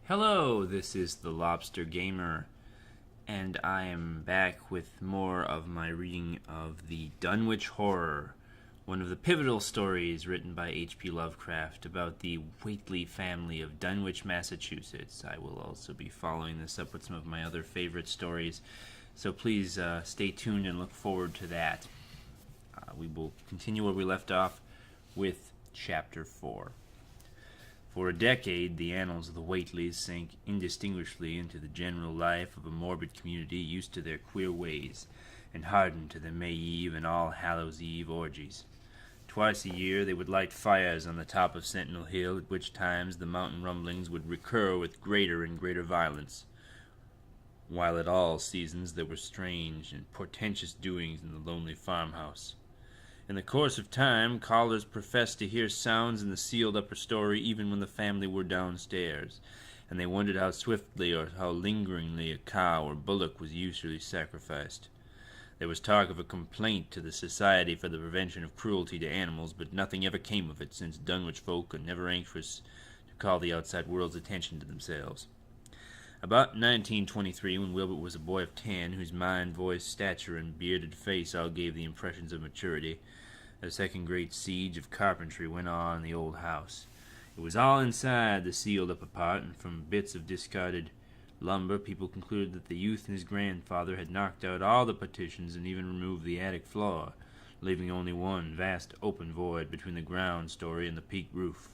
Hello, this is the Lobster Gamer, and I am back with more of my reading of the Dunwich Horror, one of the pivotal stories written by H.P. Lovecraft about the Whately family of Dunwich, Massachusetts. I will also be following this up with some of my other favorite stories, so please stay tuned and look forward to that. We will continue where we left off with Chapter 4. For a decade, the annals of the Whateleys sank indistinguishably into the general life of a morbid community used to their queer ways, and hardened to the May Eve and All Hallows Eve orgies. Twice a year they would light fires on the top of Sentinel Hill, at which times the mountain rumblings would recur with greater and greater violence, while at all seasons there were strange and portentous doings in the lonely farmhouse. In the course of time, callers professed to hear sounds in the sealed upper story even when the family were downstairs, and they wondered how swiftly or how lingeringly a cow or bullock was usually sacrificed. There was talk of a complaint to the Society for the Prevention of Cruelty to Animals, but nothing ever came of it, since Dunwich folk are never anxious to call the outside world's attention to themselves. About 1923, when Wilbur was a boy of 10, whose mind, voice, stature, and bearded face all gave the impressions of maturity, a second great siege of carpentry went on in the old house. It was all inside the sealed-up part, and from bits of discarded lumber, people concluded that the youth and his grandfather had knocked out all the partitions and even removed the attic floor, leaving only one vast open void between the ground story and the peaked roof.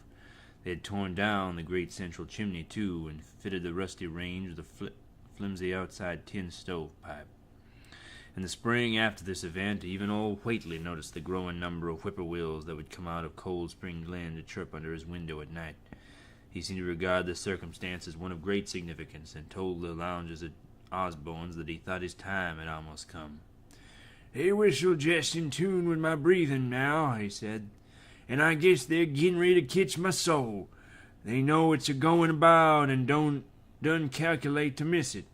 They had torn down the great central chimney, too, and fitted the rusty range with a flimsy outside tin stovepipe. In the spring after this event, even old Whately noticed the growing number of whippoorwills that would come out of Cold Spring Glen to chirp under his window at night. He seemed to regard the circumstance as one of great significance, and told the loungers at Osborne's that he thought his time had almost come. "They whistle jest in tune with my breathing now," he said, "and I guess they're gittin' ready to ketch my soul. They know it's a-goin' about and done calculate to miss it.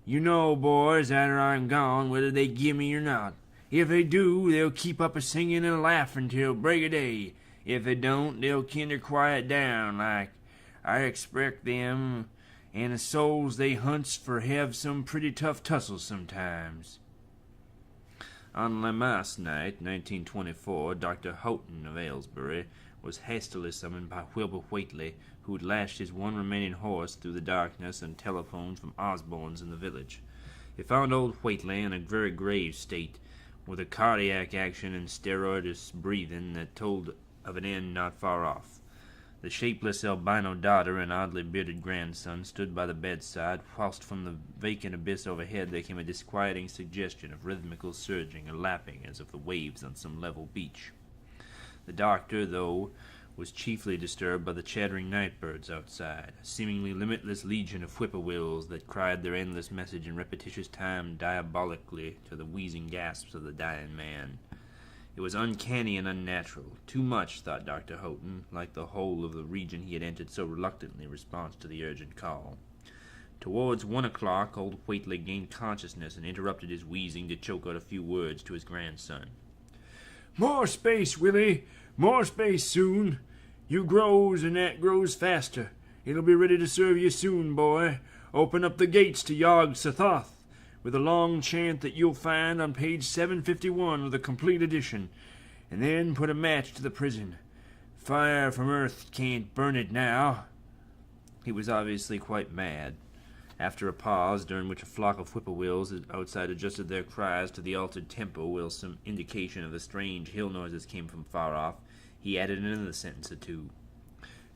You know, boys, arter I'm gone, whether they gimme or not. If they do, they'll keep up a-singin' and a-laughin' till break o' day. If they don't, they'll kinder quiet down, like. I expect them and the souls they hunts for hev some pretty tough tussles sometimes." On Lammas night, 1924, Dr. Houghton of Aylesbury was hastily summoned by Wilbur Whately, who had lashed his one remaining horse through the darkness and telephoned from Osborne's in the village. He found old Whately in a very grave state, with a cardiac action and stertorous breathing that told of an end not far off. The shapeless albino daughter and oddly bearded grandson stood by the bedside, whilst from the vacant abyss overhead there came a disquieting suggestion of rhythmical surging and lapping as of the waves on some level beach. The doctor, though, was chiefly disturbed by the chattering night birds outside, a seemingly limitless legion of whippoorwills that cried their endless message in repetitious time diabolically to the wheezing gasps of the dying man. It was uncanny and unnatural, too much, thought Dr. Houghton, like the whole of the region he had entered so reluctantly in response to the urgent call. Towards 1 o'clock, old Whately gained consciousness and interrupted his wheezing to choke out a few words to his grandson. "More space, Willie! More space soon! You grows, and that grows faster. It'll be ready to serve you soon, boy. Open up the gates to Yog Sothoth, with a long chant that you'll find on page 751 of the complete edition, and then put a match to the prison. Fire from earth can't burn it now." He was obviously quite mad. After a pause, during which a flock of whippoorwills outside adjusted their cries to the altered tempo, while some indication of the strange hill noises came from far off, he added another sentence or two.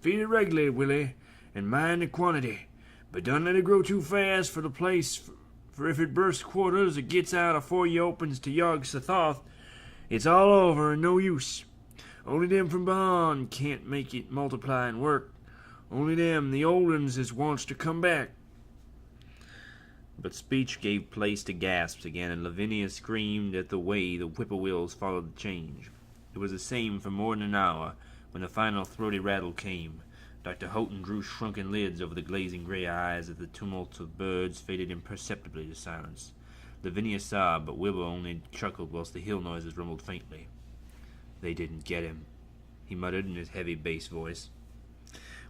"Feed it regularly, Willie, and mind the quantity, but don't let it grow too fast for the place, for if it bursts quarters or gets out afore you opens to Yog Sothoth, it's all over and no use. Only them from beyond can't make it multiply and work. Only them, the old uns, as wants to come back." But speech gave place to gasps again, and Lavinia screamed at the way the whippoorwills followed the change. It was the same for more than an hour, when the final throaty rattle came. Dr. Houghton drew shrunken lids over the glazing gray eyes as the tumult of birds faded imperceptibly to silence. Lavinia sobbed, but Wilbur only chuckled whilst the hill noises rumbled faintly. "They didn't get him," he muttered in his heavy bass voice.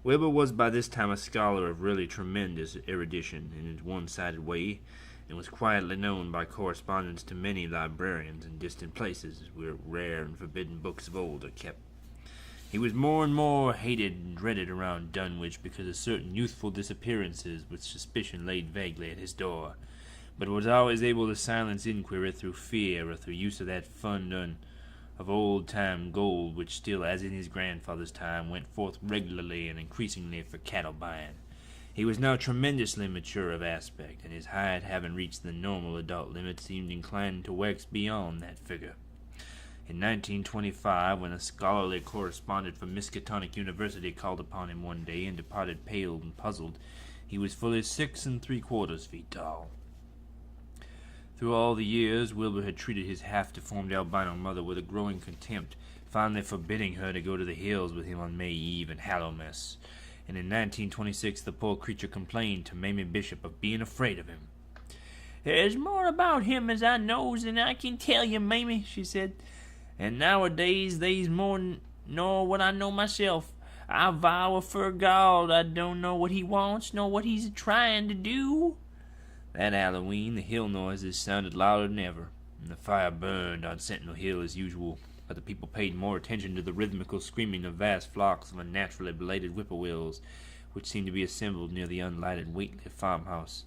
Wilbur was by this time a scholar of really tremendous erudition in his one-sided way, and was quietly known by correspondence to many librarians in distant places where rare and forbidden books of old are kept. He was more and more hated and dreaded around Dunwich because of certain youthful disappearances which suspicion laid vaguely at his door, but was always able to silence inquiry through fear or through use of that fund of old-time gold which still, as in his grandfather's time, went forth regularly and increasingly for cattle buying. He was now tremendously mature of aspect, and his height, having reached the normal adult limit, seemed inclined to wax beyond that figure. In 1925, when a scholarly correspondent from Miskatonic University called upon him one day and departed pale and puzzled, he was fully 6 3/4 feet tall. Through all the years, Wilbur had treated his half-deformed albino mother with a growing contempt, finally forbidding her to go to the hills with him on May Eve and Hallowmas. And in 1926 the poor creature complained to Mamie Bishop of being afraid of him. "There's more about him as I knows than I can tell you, Mamie," she said. "And nowadays they's more nor what I know myself. I vow for God I don't know what he wants nor what he's trying to do." That Halloween the hill noises sounded louder than ever, and the fire burned on Sentinel Hill as usual, but the people paid more attention to the rhythmical screaming of vast flocks of unnaturally belated whippoorwills, which seemed to be assembled near the unlighted Whately farmhouse.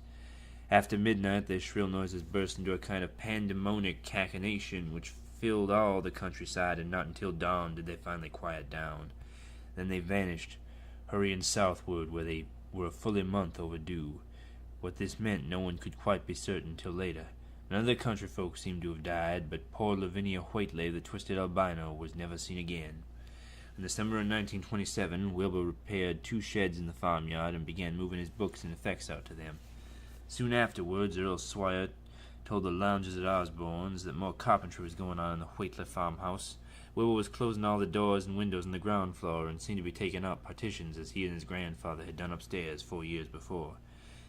After midnight their shrill noises burst into a kind of pandemonic cachinnation which filled all the countryside, and not until dawn did they finally quiet down. Then they vanished, hurrying southward, where they were a fully month overdue. What this meant no one could quite be certain till later. None of the country folk seemed to have died, but poor Lavinia Whately, the twisted albino, was never seen again. In December of 1927, Wilbur repaired 2 sheds in the farmyard and began moving his books and effects out to them. Soon afterwards, Earl Swire told the loungers at Osborne's that more carpentry was going on in the Whately farmhouse. Wilbur was closing all the doors and windows on the ground floor and seemed to be taking up partitions as he and his grandfather had done upstairs 4 years before.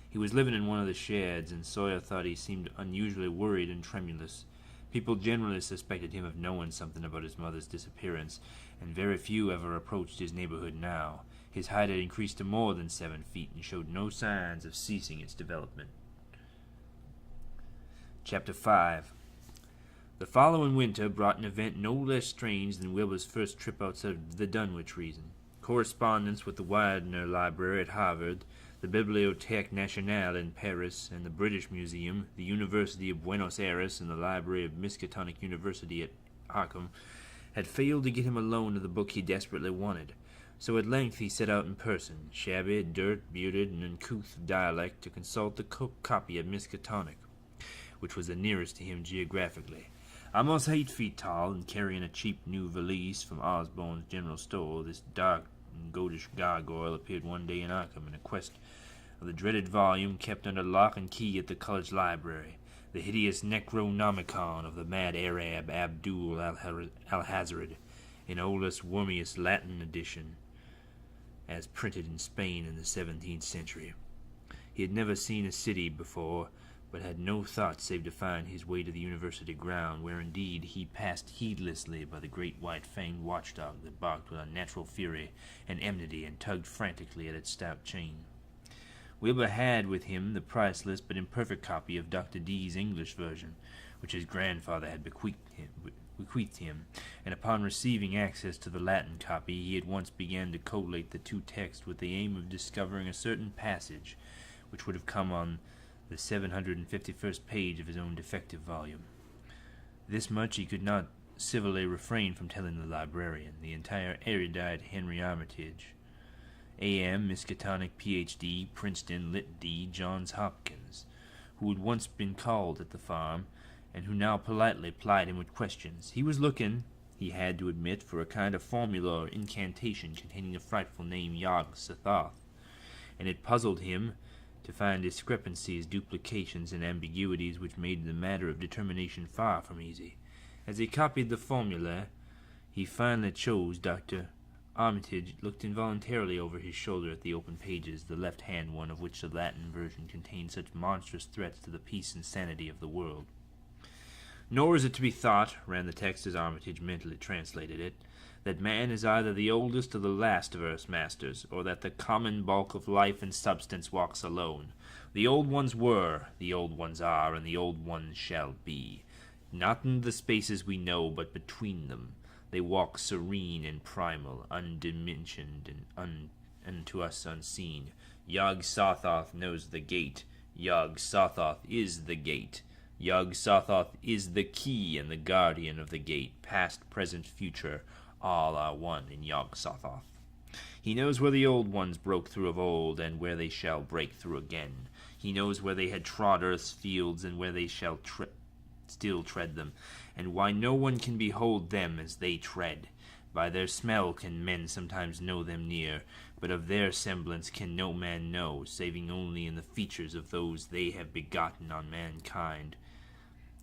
He was living in one of the sheds, and Sawyer thought he seemed unusually worried and tremulous. People generally suspected him of knowing something about his mother's disappearance, and very few ever approached his neighborhood now. His height had increased to more than 7 feet and showed no signs of ceasing its development. Chapter 5. The following winter brought an event no less strange than Wilbur's first trip outside of the Dunwich region. Correspondence with the Widener Library at Harvard, the Bibliothèque Nationale in Paris, and the British Museum, the University of Buenos Aires, and the Library of Miskatonic University at Arkham had failed to get him a loan of the book he desperately wanted. So at length he set out in person, shabby, dirt-bearded, and uncouth of dialect, to consult the copy of Miskatonic, which was the nearest to him geographically. Almost 8 feet tall, and carrying a cheap new valise from Osborne's general store, this dark and goatish gargoyle appeared one day in Arkham in quest of the dreaded volume kept under lock and key at the college library, the hideous Necronomicon of the mad Arab Abdul al-Hazred, in oldest, wormiest Latin edition, as printed in Spain in the 17th century. He had never seen a city before, but had no thought save to find his way to the university ground, where indeed he passed heedlessly by the great white-fanged watchdog that barked with unnatural fury and enmity and tugged frantically at its stout chain. Wilbur had with him the priceless but imperfect copy of Dr. Dee's English version, which his grandfather had bequeathed him, and upon receiving access to the Latin copy he at once began to collate the 2 texts with the aim of discovering a certain passage which would have come on the 751st page of his own defective volume. This much he could not civilly refrain from telling the librarian, the entire erudite Henry Armitage, A.M., Miskatonic, Ph.D., Princeton, Lit. D., Johns Hopkins, who had once been called at the farm, and who now politely plied him with questions. He was looking, he had to admit, for a kind of formula or incantation containing the frightful name Yog-Sothoth, and it puzzled him to find discrepancies, duplications, and ambiguities which made the matter of determination far from easy. As he copied the formula, he finally chose Dr. Armitage looked involuntarily over his shoulder at the open pages, the left-hand one of which the Latin version contained such monstrous threats to the peace and sanity of the world. "Nor is it to be thought," ran the text as Armitage mentally translated it, that man is either the oldest or the last of earth's masters, or that the common bulk of life and substance walks alone. The old ones were, the old ones are, and the old ones shall be. Not in the spaces we know, but between them. They walk serene and primal, undimensioned and to us unseen. Yog-Sothoth knows the gate. Yog-Sothoth is the gate. Yog-Sothoth is the key and the guardian of the gate. Past, present, future, all are one in Yog-Sothoth. He knows where the old ones broke through of old, and where they shall break through again. He knows where they had trod earth's fields, and where they shall still tread them, and why no one can behold them as they tread. By their smell can men sometimes know them near, but of their semblance can no man know, saving only in the features of those they have begotten on mankind.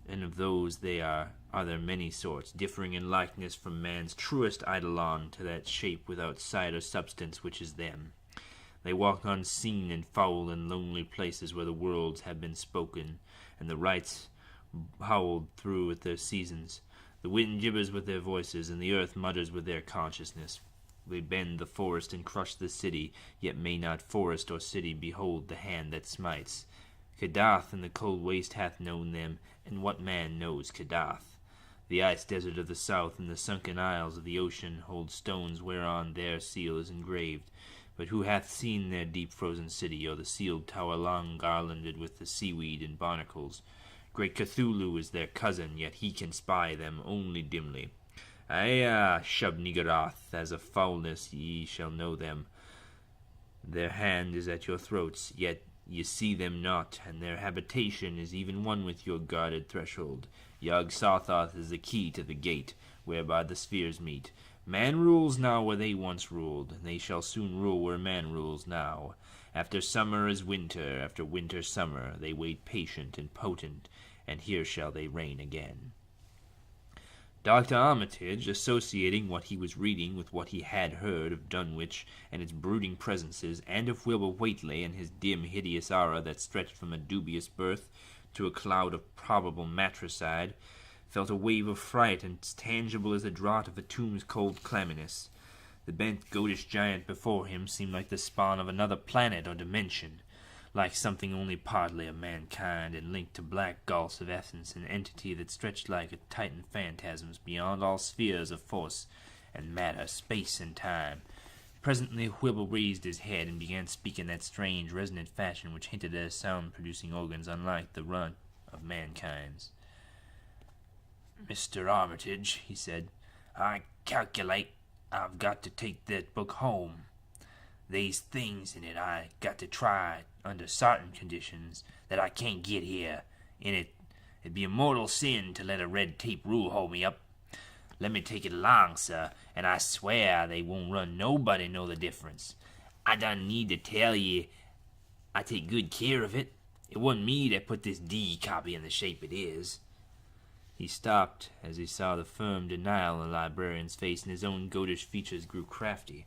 And of those are there many sorts, differing in likeness from man's truest eidolon to that shape without sight or substance which is them. They walk unseen in foul and lonely places where the worlds have been spoken, and the rites howled through with their seasons. The wind gibbers with their voices, and the earth mutters with their consciousness. They bend the forest and crush the city, yet may not forest or city behold the hand that smites. Kadath in the cold waste hath known them, and what man knows Kadath? The ice desert of the south and the sunken isles of the ocean hold stones whereon their seal is engraved. But who hath seen their deep frozen city, or the sealed tower long garlanded with the seaweed and barnacles? Great Cthulhu is their cousin, yet he can spy them only dimly. Aye, Shub-Niggurath, as of foulness ye shall know them. Their hand is at your throats, yet ye see them not, and their habitation is even one with your guarded threshold. Yog-Sothoth is the key to the gate, whereby the spheres meet. Man rules now where they once ruled, and they shall soon rule where man rules now. After summer is winter, after winter summer, they wait patient and potent, and here shall they reign again. Dr. Armitage, associating what he was reading with what he had heard of Dunwich and its brooding presences, and of Wilbur Whately and his dim, hideous aura that stretched from a dubious birth to a cloud of probable matricide, felt a wave of fright as tangible as the draught of a tomb's cold clamminess. The bent, goatish giant before him seemed like the spawn of another planet or dimension, like something only partly of mankind, and linked to black gulfs of essence, an entity that stretched like a titan phantasms beyond all spheres of force and matter, space and time. Presently Wilbur raised his head and began speaking that strange, resonant fashion which hinted at sound-producing organs unlike the runt of mankind's. "Mr. Armitage," he said, "I calculate I've got to take that book home. They's things in it I got to try under certain conditions that I can't get here. In it, it'd be a mortal sin to let a red tape rule hold me up. Let me take it along, sir, and I swear they won't run nobody know the difference. I don't need to tell ye I take good care of it. It wasn't me that put this D copy in the shape it is." He stopped as he saw the firm denial in the librarian's face, and his own goatish features grew crafty.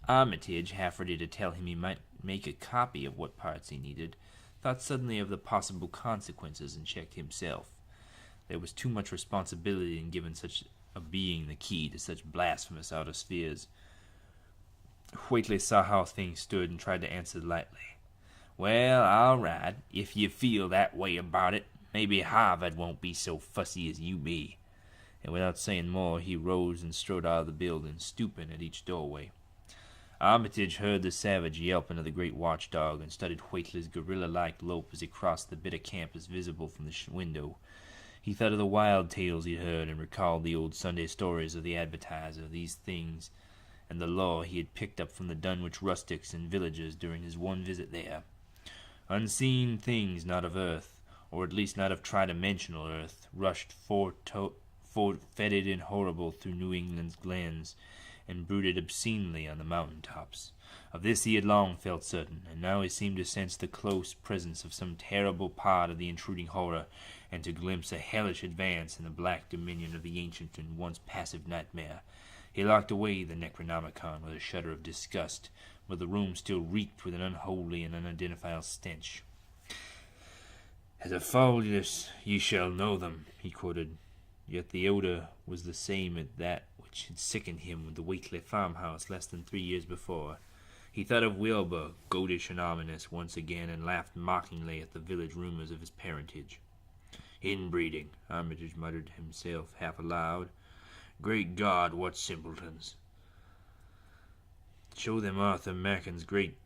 Armitage, half ready to tell him he might make a copy of what parts he needed, thought suddenly of the possible consequences and checked himself. There was too much responsibility in giving such a being the key to such blasphemous outer spheres. Whately saw how things stood and tried to answer lightly. "Well, all right, if you feel that way about it. Maybe Harvard won't be so fussy as you be." And without saying more, he rose and strode out of the building, stooping at each doorway. Armitage heard the savage yelping of the great watchdog, and studied Whately's gorilla-like lope as he crossed the bit of campus visible from the window. He thought of the wild tales he'd heard, and recalled the old Sunday stories of the advertiser of these things, and the lore he had picked up from the Dunwich rustics and villagers during his one visit there. Unseen things not of earth, or at least not of tridimensional earth, rushed fetid and horrible through New England's glens, and brooded obscenely on the mountain tops. Of this he had long felt certain, and now he seemed to sense the close presence of some terrible part of the intruding horror, and to glimpse a hellish advance in the black dominion of the ancient and once passive nightmare. He locked away the Necronomicon with a shudder of disgust, but the room still reeked with an unholy and unidentifiable stench. "As a faultless ye shall know them," he quoted, yet the odor was the same as that which which had sickened him with the Whately farmhouse less than 3 years before. He thought of Wilbur, goatish and ominous, once again, and laughed mockingly at the village rumors of his parentage. "Inbreeding," Armitage muttered to himself, half aloud. "Great God, what simpletons! Show them Arthur Macken's great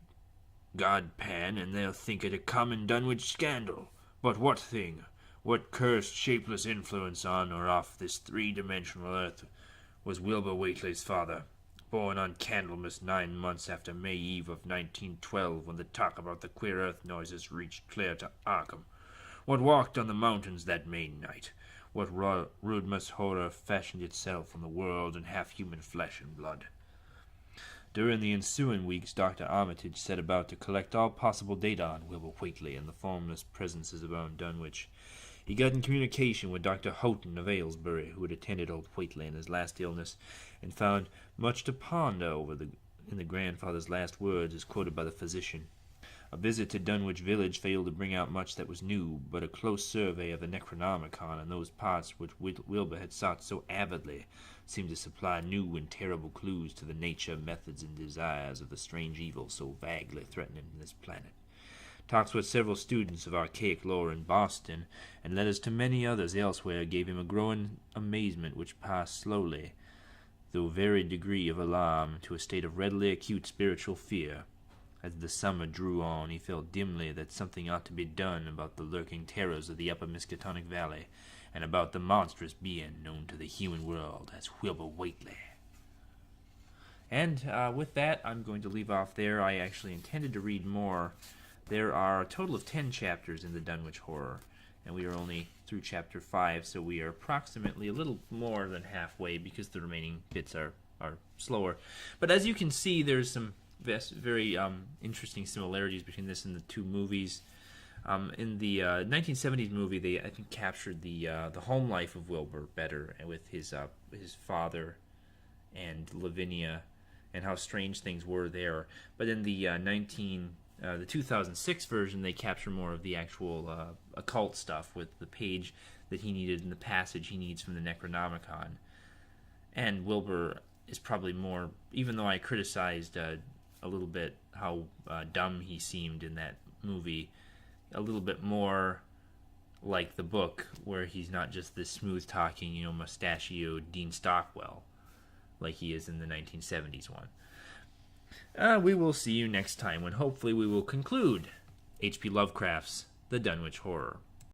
God-pan, and they'll think it a common Dunwich scandal. But what thing, what cursed, shapeless influence on or off this three-dimensional earth was Wilbur Whately's father, born on Candlemas 9 months after May Eve of 1912, when the talk about the queer earth noises reached clear to Arkham? What walked on the mountains that May night? What rudeness horror fashioned itself from the world in half-human flesh and blood? During the ensuing weeks, Dr. Armitage set about to collect all possible data on Wilbur Whately and the formless presences around Dunwich. He got in communication with Dr. Houghton of Aylesbury, who had attended old Whately in his last illness, and found much to ponder over in the grandfather's last words, as quoted by the physician. A visit to Dunwich village failed to bring out much that was new, but a close survey of the Necronomicon and those parts which Wilbur had sought so avidly seemed to supply new and terrible clues to the nature, methods, and desires of the strange evil so vaguely threatening this planet. Talks with several students of archaic lore in Boston, and letters to many others elsewhere, gave him a growing amazement which passed slowly, though varied degree of alarm, to a state of readily acute spiritual fear. As the summer drew on, he felt dimly that something ought to be done about the lurking terrors of the upper Miskatonic Valley, and about the monstrous being known to the human world as Wilbur Whately. And with that, I'm going to leave off there. I actually intended to read more. There are a total of 10 chapters in the Dunwich Horror, and we are only through chapter 5, so we are approximately a little more than halfway because the remaining bits are slower. But as you can see, there's some very interesting similarities between this and the two movies. In the 1970s movie, they, I think, captured the home life of Wilbur better, with his father and Lavinia, and how strange things were there. But in the 2006 version, they capture more of the actual occult stuff, with the page that he needed and the passage he needs from the Necronomicon. And Wilbur is probably more, even though I criticized a little bit how dumb he seemed in that movie, a little bit more like the book, where he's not just this smooth-talking, mustachioed Dean Stockwell like he is in the 1970s one. We will see you next time, when hopefully we will conclude H.P. Lovecraft's The Dunwich Horror.